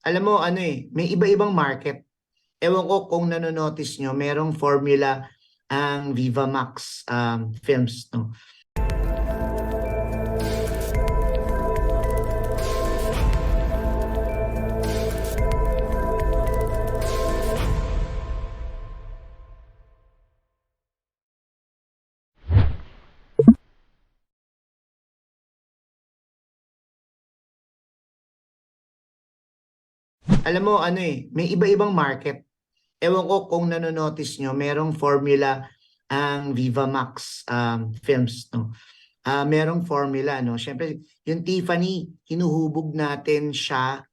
Alam mo, ano may iba-ibang market. Ewan ko kung nanonotice nyo, merong formula ang Viva Max films, no? Alam mo, may iba-ibang market. Ewan ko kung nanonotice nyo, merong formula ang Viva Max films, no? Merong formula, no? Siyempre, yung Tiffany, hinuhubog natin siya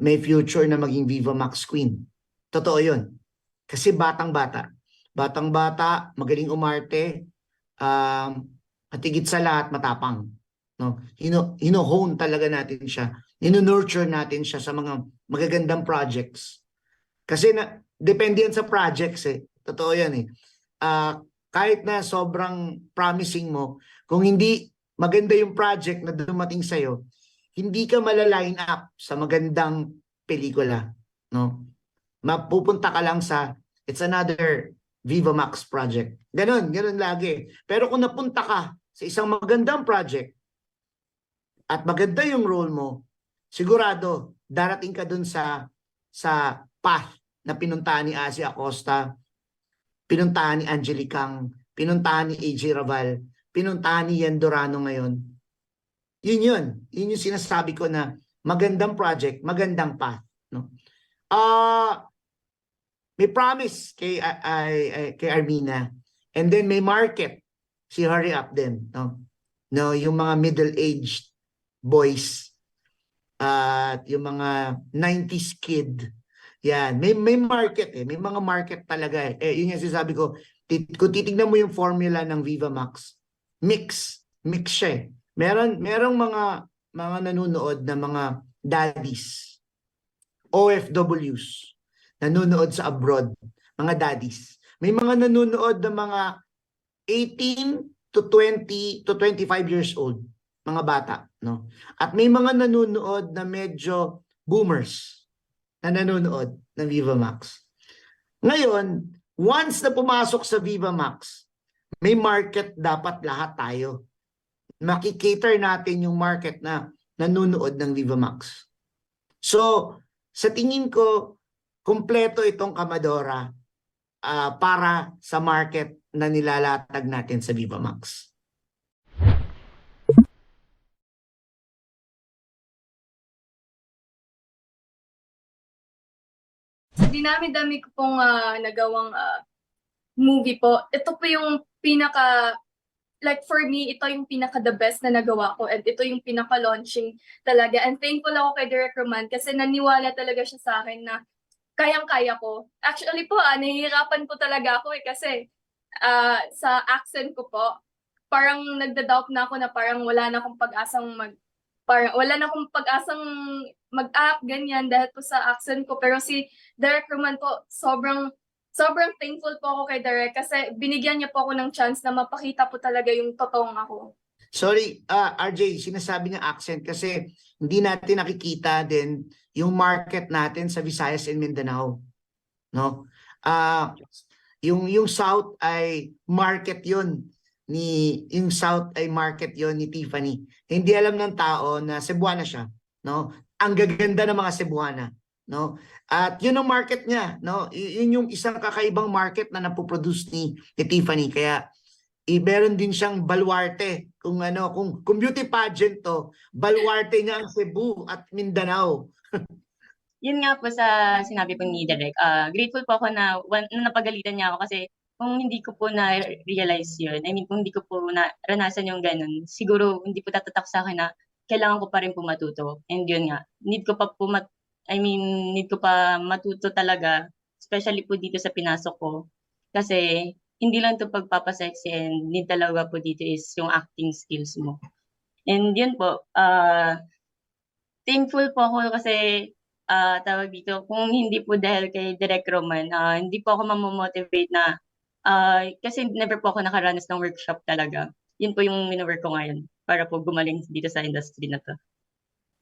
may future na maging Viva Max Queen. Totoo yun. Kasi batang-bata. Batang-bata, magaling umarte, um, at higit sa lahat, matapang. No? Hino-hone talaga natin siya. Hino-nurture natin siya sa mga magagandang projects. Kasi depende yan sa projects eh. Totoo yan eh. Kahit na sobrang promising mo, kung hindi maganda yung project na dumating sa'yo, hindi ka malaline up sa magandang pelikula. No? Mapupunta ka lang sa it's another Viva Max project. Ganon lagi. Pero kung napunta ka sa isang magandang project at maganda yung role mo, sigurado darating ka dun sa path na pinuntahan ni Asi Acosta, pinuntahan ni Angelicang, pinuntahan ni AJ Raval, pinuntahan ni Yan Dorano ngayon. Yun yung sinasabi ko na magandang project, magandang path. No? May promise kay Armina. And then may market si Hurry Up din. No, yung mga middle-aged boys at yung mga 90s kid. Yan, may market eh. May mga market talaga eh. Yun yung sinasabi ko, kung titignan mo yung formula ng Viva Max, mix siya eh. Merong mga nanonood na mga daddies, OFWs, nanonood sa abroad, mga daddies. May mga nanonood na mga 18 to 20 to 25 years old, mga bata, no? At may mga nanonood na medyo boomers na nanonood ng Viva Max. Ngayon, once na pumasok sa Viva Max, may market dapat lahat tayo. Makikater natin yung market na nanonood ng Viva Max. So, sa tingin ko, kumpleto itong Kamadora para sa market na nilalatag natin sa Viva Max. Sa dinami-dami ko pong nagawang movie po, ito po yung like for me, ito yung pinaka the best na nagawa ko and ito yung pinaka launching talaga. And thankful ako kay Direk Roman kasi naniwala talaga siya sa akin na kayang-kaya ko. Actually po, nahihirapan po talaga ako kasi sa accent ko po, parang nagda-doubt na ako na parang wala na akong pag-asang mag-act, ganyan, dahil po sa accent ko. Pero si Derek Roman po, sobrang thankful po ako kay Derek kasi binigyan niya po ako ng chance na mapakita po talaga yung totoong ako. Sorry, RJ, sinasabi niya accent kasi hindi natin nakikita din yung market natin sa Visayas and Mindanao. No? Yung South ay market yon ni Tiffany. Hindi alam ng tao na Cebuana siya, no? Ang gaganda ng mga Cebuana, no? At yun ang market niya, no? Yun yung isang kakaibang market na napoproduce ni Tiffany. Kaya meron din siyang baluarte. Kung beauty pageant to, baluarte niya ang Cebu at Mindanao. Yun nga po sa sinabi po ni Derek, grateful po ako na napagalitan niya ako kasi kung hindi ko po na-realize yun, I mean, kung hindi ko po naranasan yung ganun, siguro hindi po tatatak sa akin na kailangan ko pa rin po matuto. And yun nga, need ko pa matuto talaga, especially po dito sa pinasok ko. Kasi hindi lang to pagpapasexy and need talaga po dito is yung acting skills mo. And yun po, thankful po ako kasi tawag dito, kung hindi po dahil kay Direk Roman, hindi po ako mamomotivate na kasi never po ako nakaranas ng workshop talaga. Yun po yung mino-work ko ngayon para po gumaling dito sa industry na to.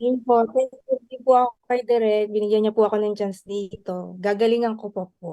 Yun po, thank you po ako kay Direk. Binigyan niya po ako ng chance dito. Gagalingan ko po po.